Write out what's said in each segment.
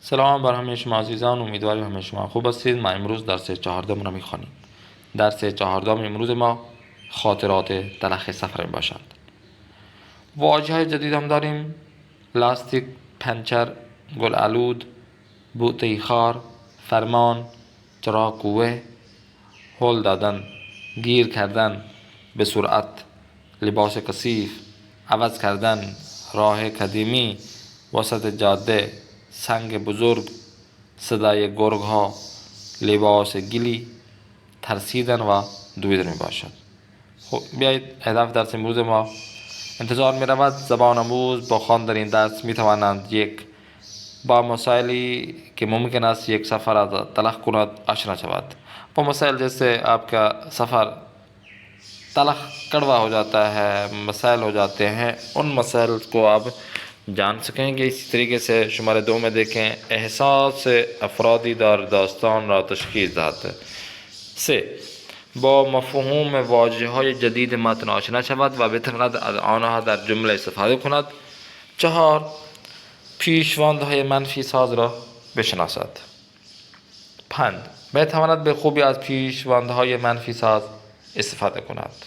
سلام بر همه شما عزیزان، امیدواریم همه شما خوب هستید. ما امروز درس 14 را میخوانیم. درس 14 امروز ما خاطرات تلخ سفر باشد. واژه های جدید هم داریم: لاستیک، پنچر، گل آلود، بوته خار، فرمان، چراغ قوه، هل دادن، گیر کردن به سرعت، لباس کثیف، عوض کردن، راه قدیمی، وسط جاده، سنگ بزرگ، صدای گرگ ها، لباس گلی، ترسیدن و دویدن می باشد. خب بیایید هدف درس امروز ما انتظار می رود زبان آموز با خواندن این درس می توانند با مسائلی که ممکن است یک سفر را تلخ کند آشنا شود. با مسائل جیسے آپ کا سفر تلخ کڑوا ہو جاتا ہے، مسائل ہو جاتے ہیں، ان مسائل کو آپ جان سکیں گے. اسی طریقے سے شماره 2 میں دیکھیں: احساس افرادی در داستان را تشخیص داد. 3. با مفهوم واژه‌های جدید متن آشنا شود و بتواند از آنها در جمله استفاده کند. 4. پیش‌وندهای منفی ساز را بشناسد. 5. بتواند به خوبی از پیش‌وندهای منفی ساز استفاده کند.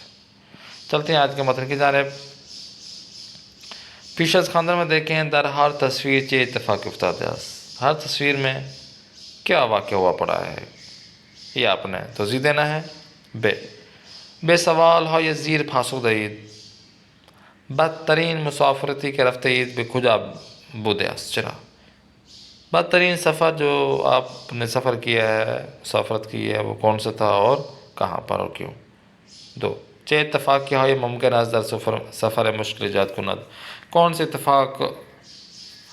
چلتے ہیں آج کے متن کی جانب. پیش از خواندن میں دیکھیں: در ہر تصویر چه اتفاق افتاده است. ہر تصویر میں کیا واقع ہوا پڑا ہے، یہ آپ نے توضیح دینا ہے. به سوال های زیر پاسخ دهید. بدترین مسافرتی که رفته اید به کجا بوده است؟ چرا؟ بدترین سفر جو آپ نے سفر کیا ہے، مسافرت کی ہے، وہ کون سا تھا اور کہاں پر اور کیوں؟ 2. چه اتفاقی های ممکن است در سفر مشکل ایجاد کند؟ کون سے اتفاق،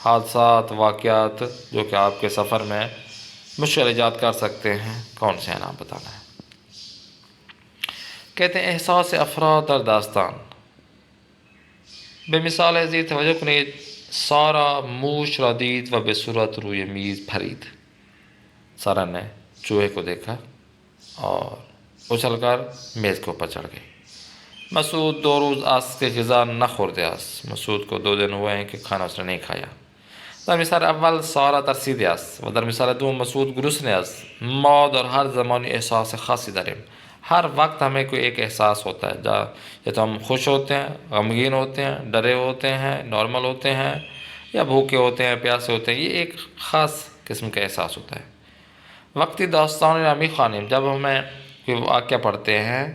حادثات، واقعات جو کہ آپ کے سفر میں مشکل ایجاد کر سکتے ہیں، کون سے ہیں نام بتانا ہے. کہتے ہیں احساس افراد در داستان. به مثال زیر توجه کنید: سارا موش را دید و به صورت روی میز پرید. سارا نے چوہے کو دیکھا اور اچھل کر میز کے اوپر چڑھ گئی. مسعود 2 روز است که غذا نخورده است. مسعود کو 2 دن ہوئے ہیں کہ کھانا اس نے نہیں کھایا. در مثال اول سارا ترسیده است و در مثال دوم مسعود گرسنه است. ما در هر زمانی احساس خاصی داریم. ہر وقت ہمیں کوئی ایک احساس ہوتا ہے، یا تو ہم خوش ہوتے ہیں، غمگین ہوتے ہیں، ڈرے ہوتے ہیں، نارمل ہوتے ہیں، یا بھوکے ہوتے ہیں، پیاسے ہوتے ہیں. یہ ایک خاص قسم کا احساس ہوتا ہے. وقتی داستان را میخوانیم، جب ہمیں کوئی واقعہ پڑھتے ہیں،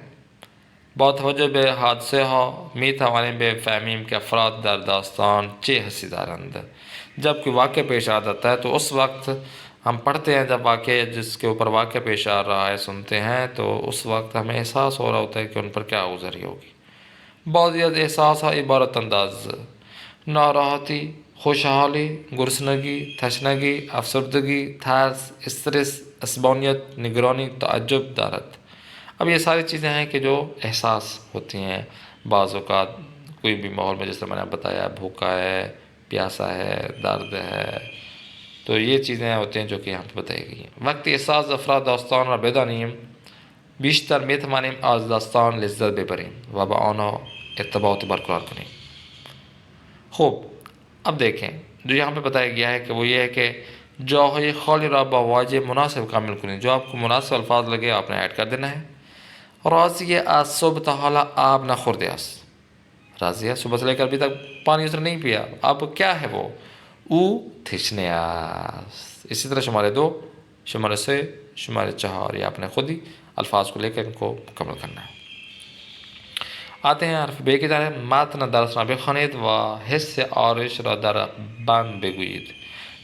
با توجه به حادثه ها می توانیم بفهمیم که افراد در داستان چه حسی دارند. جب کوئی واقعہ پیش آ جاتا ہے تو اس وقت ہم پڑھتے ہیں، جب واقعہ جس کے اوپر واقعہ پیش آ رہا ہے سنتے ہیں، تو اس وقت ہمیں احساس ہو رہا ہوتا ہے کہ ان پر کیا گزری ہوگی. بعضی از احساس ها عبارت انداز: ناراحتی، خوشحالی، گرسنگی، تشنگی، افسردگی، ترس، استرس، عصبانیت، نگرانی، تعجب دارد. اب یہ ساری چیزیں ہیں کہ جو احساس ہوتی ہیں بعض اوقات کوئی بھی ماحول میں، جس طرح میں نے بتایا، بھوکا ہے، پیاسا ہے، درد ہے، تو یہ چیزیں ہوتی ہیں جو کہ یہاں پہ بتائی گئی ہیں. وقتی احساس افراد داستان را بدانیم، بیشتر میتوانیم از داستان لذت ببریم و با آنها ارتباط برقرار کنیم. خوب، اب دیکھیں جو یہاں پہ بتایا گیا ہے کہ وہ یہ ہے کہ جاهای خالی را با واژه مناسب کامل کنید. جو آپ کو مناسب الفاظ لگے آپ نے ایڈ کر دینا ہے. راضیه از صبح تا حالا آب نخورده است. راضیه صبح سے لے کر ابھی تک پانی اس نے نہیں پیا. اب کیا ہے وہ؟ او تشنه است. اسی طرح شماره 2، شماره 3، شماره 4 یہ آپ نے خود ہی الفاظ کو لے کر ان کو مکمل کرنا ہے. آتے ہیں حرف ب کی جانب. متن درس را بخوانید و حس آرش را در بند بگویید.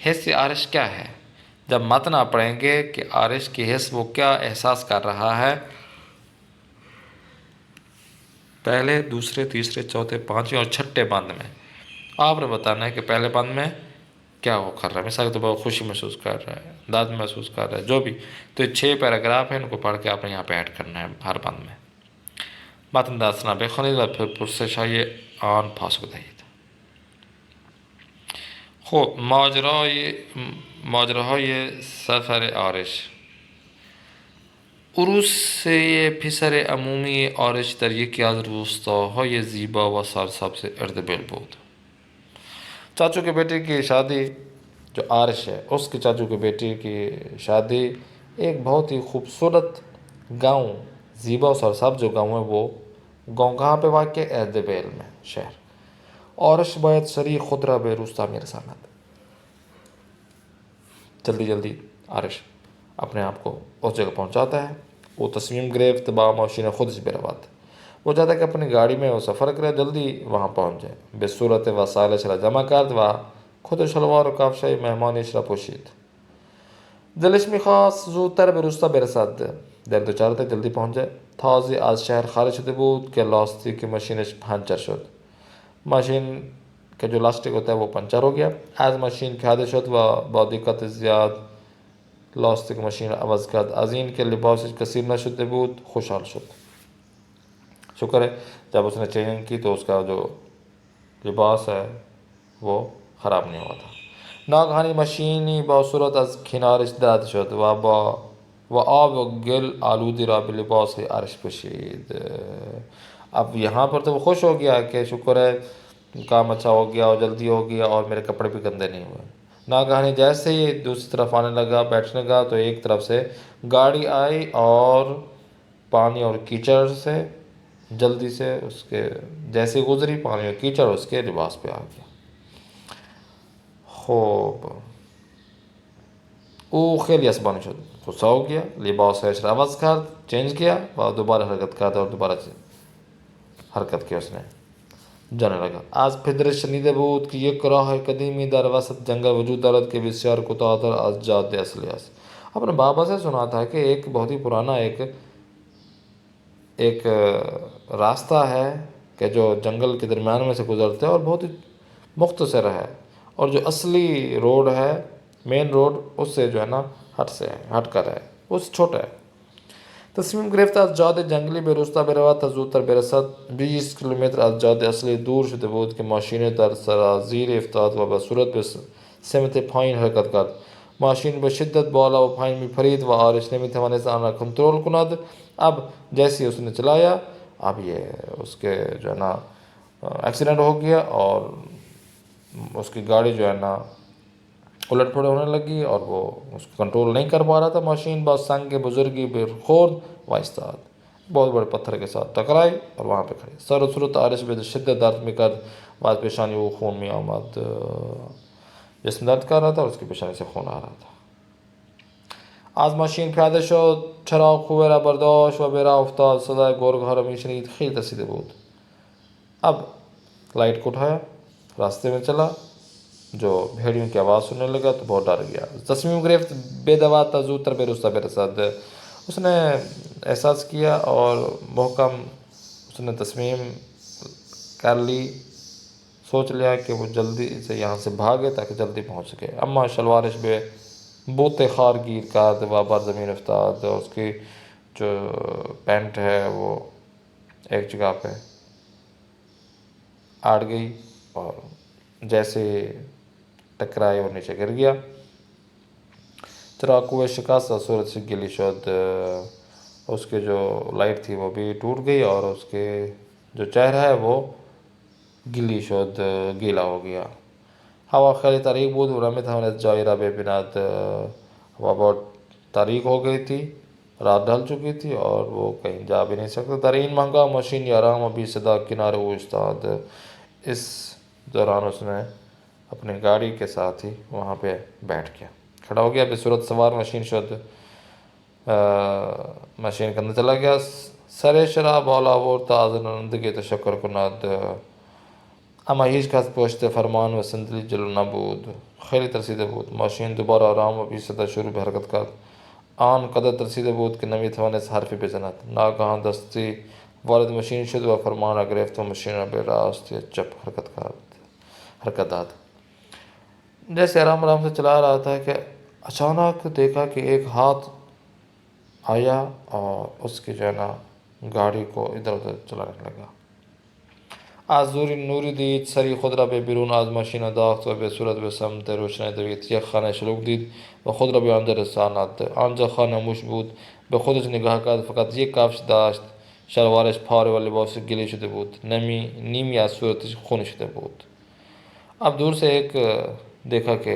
حس آرش کیا ہے؟ جب متن آپ پڑھیں گے کہ آرش کی حس وہ کیا احساس کر رہا ہے، پہلے، دوسرے، تیسرے، چوتھے، پانچویں اور چھٹے بند میں آپ نے بتانا ہے کہ پہلے بند میں کیا وہ کر رہا ہے. مثال کے طور پر خوشی محسوس کر رہا ہے، درد محسوس کر رہا ہے، جو بھی. تو یہ 6 پیراگراف ہیں، ان کو پڑھ کے آپ نے یہاں پہ ایڈ کرنا ہے ہر بند میں. متن درس را بخوانید و پھر پرسش های آن پاسخ دهید. خب ماجراهای سفر آرش. عروس پسر عمومی آرش در یکی از روستاهای زیبا و سرسبز اردبیل بود. چاچو کے بیٹے کی شادی جو عارش ہے اس کے چاچو کی بیٹی کی شادی ایک بہت ہی خوبصورت گاؤں زیبا و سرسبز جو گاؤں ہے وہ گاؤں کہاں پہ واقع ہے؟ ایردبیل میں شہر. عارش باید سری خود را به روستا میرساند. جلدی جلدی عارش اپنے آپ کو اس جگہ پہنچاتا ہے. وہ تصمیم گرفت با ماشین خودش برود. وہ چاہتا ہے کہ اپنی گاڑی میں وہ سفر کرے، جلدی وہاں پہنچ جائے. به صورت وسایلش را جمع کرد و خود شلوار و کفش مهمانیش را پوشید. دلش میخواست زودتر به روستا برسد. دل دچار تک جلدی پہنچ جائے. تازه از شهر خارج شده بود که لاستیک ماشینش پنچر شد. ماشین کا جو لاسٹک ہوتا ہے وہ پنچر ہو گیا. از ماشین پیاده شد و با دقت زیاد لاستیک ماشین عوض کرد. از این که لباسش کثیر نشده بود خوشحال شد. شکر ہے جب اس نے چینج کی تو اس کا جو لباس ہے وہ خراب نہیں ہوا تھا. ناگهانی ماشینی با صورت از کنارش رد شد و آب و گل آلودی را به لباس عرش پوشید. اب یہاں پر تو وہ خوش ہو گیا کہ شکر ہے کام اچھا ہو گیا اور جلدی ہو گیا اور میرے کپڑے بھی گندے نہیں ہوئے. ناگہانی جیسے ہی دوسری طرف آنے لگا بیٹھنے لگا تو ایک طرف سے گاڑی آئی اور پانی اور کیچڑ سے جلدی سے اس کے جیسے گزری پانی اور کیچڑ اس کے لباس پہ آ گیا. خوب او خیلی عصبانی شد، غصہ ہو گیا. لباسش را عوض کرد، چینج کیا و دوباره حرکت کرد اور دوباره حرکت کی. اس نے جانے لگا. از پدرش شنیده بود که یک راه قدیمی در وسط جنگل وجود دارد که بسیار کوتاه‌تر از جاده اصلی است. اپنے بابا سے سنا تھا کہ ایک بہت ہی پرانا ایک راستہ ہے کہ جو جنگل کے درمیان میں سے گزرتا ہے اور بہت ہی مختصر ہے، اور جو اصلی روڈ ہے مین روڈ اس سے جو ہے نا ہٹ کر ہے، اس چھوٹا ہے. تصمیم گرفت از جاده جنگلی به روستا برود تا زودتر برسد. 20 کیلومتر از جاده اصلی دور شده بود که ماشین در سرازیر افتاد و به صورت به سمت پایین حرکت کرد. ماشین به شدت بالا و پایین میپرید و عارش نمیتوانست آن را کنترل کند. اب جیسی اس نے چلایا اب یہ اس کے جو ہے نا ایکسیڈنٹ ہو گیا اور اس کی گاڑی جو ہے نا الٹ پھلٹ ہونے لگی اور وہ اس کو کنٹرول نہیں کر پا رہا تھا. ماشین با سنگ بزرگی بے خورد و ایستاد، بہت بڑے پتھر کے ساتھ ٹکرائی اور وہاں پہ کھڑی. سر و صورت عارش به شدت درد میکرد و از پیشانی او خون می آمد. جسم درد کر رہا تھا اور اس کی پیشانی سے خون آ رہا تھا. از ماشین پیاده شد، چراغ خوبه را برداشت و به راه افتاد. صدای گرگ‌ها را میشنید، خیلی ترسیده بود. اب لائٹ کو اٹھایا، راستے میں چلا، جو بھیڑیوں کی آواز سننے لگا تو بہت ڈر گیا. تصمیم گرفت بدوا تا زودتر به روستا برسد. اس نے احساس کیا اور محکم اس نے تصمیم کر لی، سوچ لیا کہ وہ جلدی سے یہاں سے بھاگے تاکہ جلدی پہنچ سکے. اما شلوارش بے بوتے خار گیر کرد و بر زمین افتاد. اور اس کی جو پینٹ ہے وہ ایک جگہ پہ آڑ گئی اور جیسے ٹکرائی اور نیچے گر گیا. چراغ شکست صورت سے گلی شد. اس کے جو لائٹ تھی وہ بھی ٹوٹ گئی اور اس کے جو چہرہ ہے وہ گلی شد، گیلا ہو گیا. ہوا خیلی تاریک بود و نمیتوانست جایی را ببیند. ہوا بہت تاریک ہو گئی تھی، رات ڈھل چکی تھی اور وہ کہیں جا بھی نہیں سکتا. در این مہنگا ماشین آرام و بی صدا کنارے ایستاد. اس دوران اس نے اپنی گاڑی کے ساتھ ہی وہاں پہ بیٹھ گیا، کھڑا ہو گیا. به صورت سوار ماشین شد. ماشین کے اندر چلا گیا. سرش را بالا برد تا از رانندگی تشکر کند. اما هیچ کس پشت فرمان و صندلی جلو نبود. خیلی ترسیده بود. ماشین دوباره آرام و بی صدا شروع به حرکت کرد. آن قدر ترسیده بود که نمیتوانست حرفی بزند. ناگهان دستی وارد ماشین شد و فرمان را گرفت و ماشین را به راست یا چپ حرکت داد. جیسے آرام آرام سے چلا رہا تھا کہ اچانک دیکھا کہ ایک ہاتھ آیا اور اس کی جو ہے نا گاڑی کو ادھر ادھر چلانے لگا. از نوری دید، سری خود را به بیرون از ماشین انداخت و به صورت به سمت روشنی دوید. یک خانه شلوغ دید و خود را به آنجا رساند. آنجا خاموش بود. به خودش نگاه کرد، فقط یک کفش داشت. شلوارش پاره و لباسش گلی شده بود. نیمی از صورتش خونی شده بود. اب دور سے ایک دیکھا کہ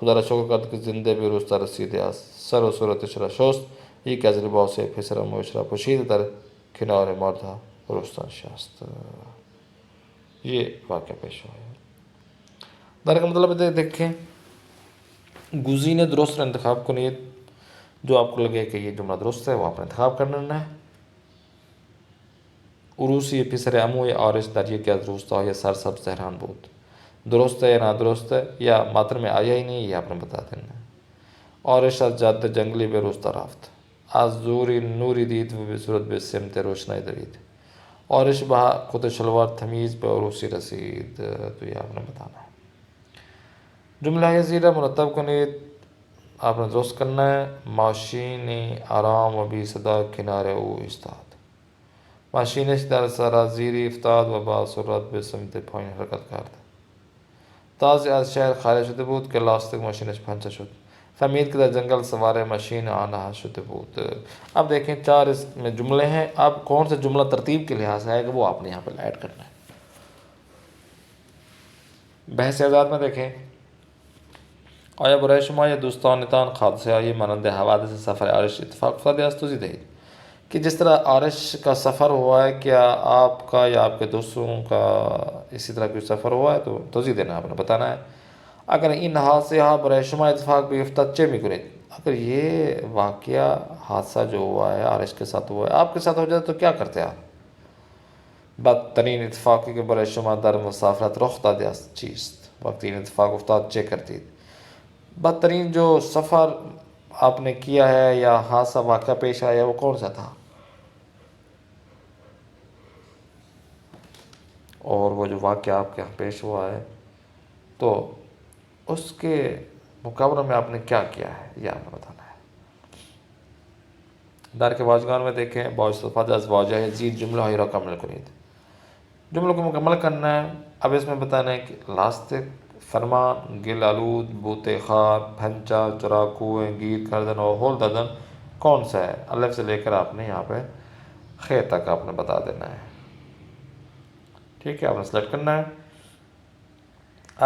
خدا را شکر کرد که زنده به روستا رسیده است. سر و صورتش را شست، یک از لباس پسر موش را پوشید، در کنار مرد روستا نشست. یہ واقعہ پیش ہوا ہے. در کا مطلب ہے دیکھیں گزینہ درست انتخاب کنید. جو آپ کو لگے کہ یہ جملہ درست ہے وہ آپ نے انتخاب کرنا ہے. عروسی پسر عموی آرش در یکی از روستاهای سرسبز تهران بود. درست ہے یا نادرست ہے یا ماتر میں آیا ہی نہیں، یہ آپ نے بتا دینا ہے. آرش از جاده جنگلی به روستا رفت. از دوری نوری دید و به صورت به سمت روشنایی دوید. آرش به کت شلوار تمیز به عروسی رسید. تو یہ آپ نے بتانا ہے. جملہ زیرہ مرتب کنید. آپ نے درست کرنا ہے. ماشینی آرام و بی صدا کنار او ایستاد. ماشینش در سرازیری افتاد و با سرعت به سمت پایین حرکت کرد. تازه از شهر خارج شده بود که لاستیک ماشینش پنچر شد. فهمید که در جنگل سوار ماشین آنا شده بود. اب دیکھیں 4 اس میں جملے ہیں. اب کون سے جملہ ترتیب کے لحاظ سے ہے کہ وہ آپ نے یہاں پہ ایڈ کرنا ہے. بحث آزاد میں دیکھیں آیا برای شما یا دوستانتان حادثه های مانند حوادث سفر آرش اتفاق افتاده است؟ توضیح دهید کہ جس طرح آرش کا سفر ہوا ہے کیا آپ کا یا آپ کے دوستوں کا اسی طرح کوئی سفر ہوا ہے؟ تو توضیح دینا آپ نے بتانا ہے. اگر این حادثه ها برای شما اتفاق بیفتد چه میکنید؟ اگر یہ واقعہ حادثہ جو ہوا ہے آرش کے ساتھ ہوا ہے آپ کے ساتھ ہو جائے تو کیا کرتے آپ؟ بدترین اتفاقی که برای شما در مسافرت رخ داده است چیست؟ وقتی این اتفاق افتاد چه کردید؟ بدترین جو سفر آپ نے کیا ہے یا حادثہ واقعہ پیش آیا وہ کون سا تھا؟ اور وہ جو واقعہ آپ کے یہاں پیش ہوا ہے تو اس کے مقابلے میں آپ نے کیا کیا ہے یہ آپ نے بتانا ہے. در کے واجگان میں دیکھیں باستفادہ از واجہ زید جملہ ہی مکمل کنید. جملوں کو مکمل کرنا ہے. اب اس میں بتانا ہے کہ لاستک، فرمان، گل آلود، بوتے خار، پھنچا، چراکو، گیت کردن اور ہول ددن کون سا ہے. الف سے لے کر آپ نے یہاں پہ خیر تک آپ نے بتا دینا ہے. ٹھیک ہے، آپ نے سلیکٹ کرنا ہے.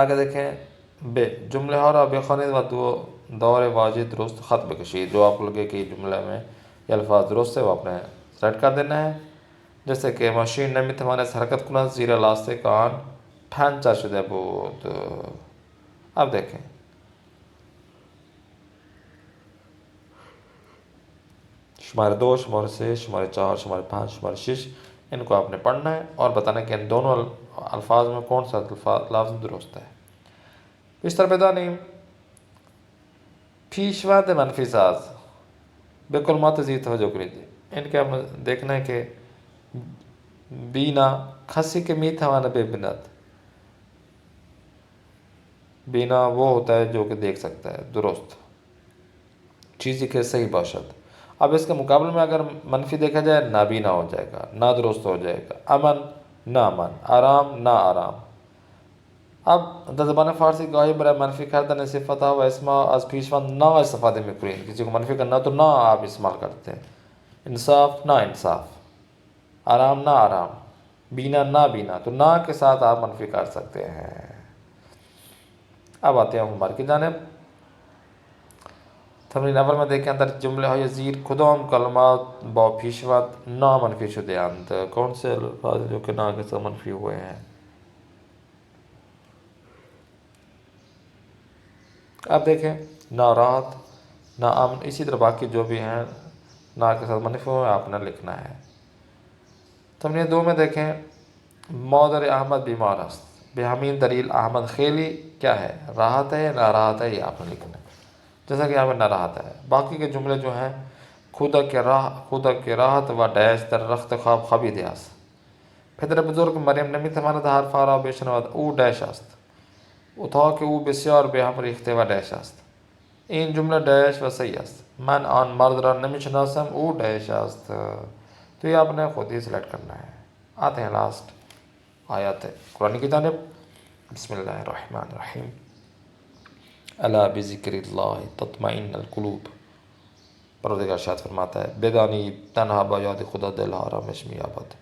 آگے دیکھیں بے جملے ہارا بے خانید و دور واجہ درست خط بکشید. جو آپ کو لگے کہ یہ جملہ میں یہ الفاظ درست ہے وہ آپ نے سلیکٹ کر دینا ہے. جیسے کہ ماشین نمیتواند حرکت کند زیرا لاستیک آن پنچر شده بود. اب دیکھیں شمارے 2، شمارے 3، شمارے 4، شمارے 5، شمارے 6 ان کو آپ نے پڑھنا ہے اور بتانا ہے کہ ان دونوں الفاظ میں کون سا لفظ درست ہے. بیشتر بدانیم پیشوند منفی ساز به کلمات زیر توجه کنید. ان کے آپ نے دیکھنا ہے کہ بینا کسی که میتواند ببیند. بینا وہ ہوتا ہے جو کہ دیکھ سکتا ہے، درست چیزی کہ صحیح باشد. اب اس کے مقابلے میں اگر منفی دیکھا جائے نابینا ہو جائے گا، نادرست ہو جائے گا. امن نا امن، آرام نا آرام. اب در زبان فارسی گاهی برای منفی کردن صفتها و اسمها از پیشوند نا استفاده میکنید. کسی کو منفی کرنا تو نا آپ استعمال کرتے ہیں. انصاف نا انصاف، آرام نا آرام، بینا نا بینا، تو نا کے ساتھ آپ منفی کر سکتے ہیں. اب آتے ہیں عمر کی جانب. تمرین اول میں دیکھیں در جمله های زیر کدام کلمات با پیشوند نا منفی شده اند. کون سے الفاظ جو کہ نا کے ساتھ منفی ہوئے ہیں. اب دیکھیں ناراحت، ناامن، اسی طرح باقی جو بھی ہیں نا کے ساتھ منفی ہوئے آپ نے لکھنا ہے. تمرین 2 میں دیکھیں مادر احمد بیمار است. به همین دلیل احمد خیلی کیا ہے، راحت ہے یا ناراحت ہے، یہ آپ نے لکھنا ہے۔ جیسا کہ یہاں پہ ناراحت ہے، باقی کے جملے جو ہیں خدا کے راحت و ڈیش در رخت خواب خوابی دیاس پدر بزرگ مریم نمی تواند حرف را بشنود او ڈیش است اتھا که او بسیار به هم ریخته و ڈیش است. این جمله ڈیش و صحیح است. من آن مرد را نمیشناسم او ڈیش است. تو یہ آپ نے خود ہی سلیکٹ کرنا ہے۔ آتے ہیں لاسٹ آیات قرآن کی جانب۔ بسم اللہ الرحمن الرحیم۔ الا بذکر اللہ تطمئن القلوب۔ پروردگار ارشاد فرماتا ہے بدانی تنہا با یاد خدا دل آرامش میں یابد،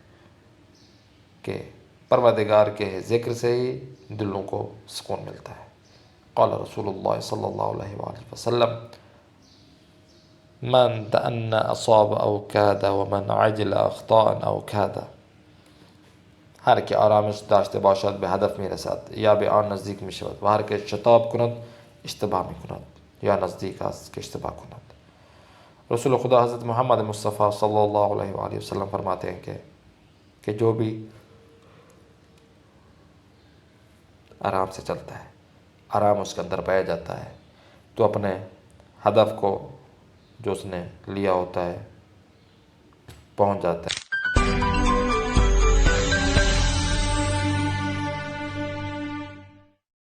کہ پروردگار کے ذکر سے ہی دلوں کو سکون ملتا ہے۔ قال رسول اللہ صلی اللہ علیہ وآلہ وسلم من تأن اصاب او کاد ومن عجل اخطاء او کاد، هر که آرامش داشته باشد به هدف میرسد یا به آن نزدیک میشود و هر که شتاب کند اشتباه میکند یا نزدیک است که اشتباه کند۔ رسول خدا حضرت محمد مصطفیٰ صلی اللہ علیہ وآلہ وسلم فرماتے ہیں کہ جو بھی آرام سے چلتا ہے، آرام اس کے اندر پایا جاتا ہے، تو اپنے ہدف کو جو اس نے لیا ہوتا ہے پہنچ جاتا ہے۔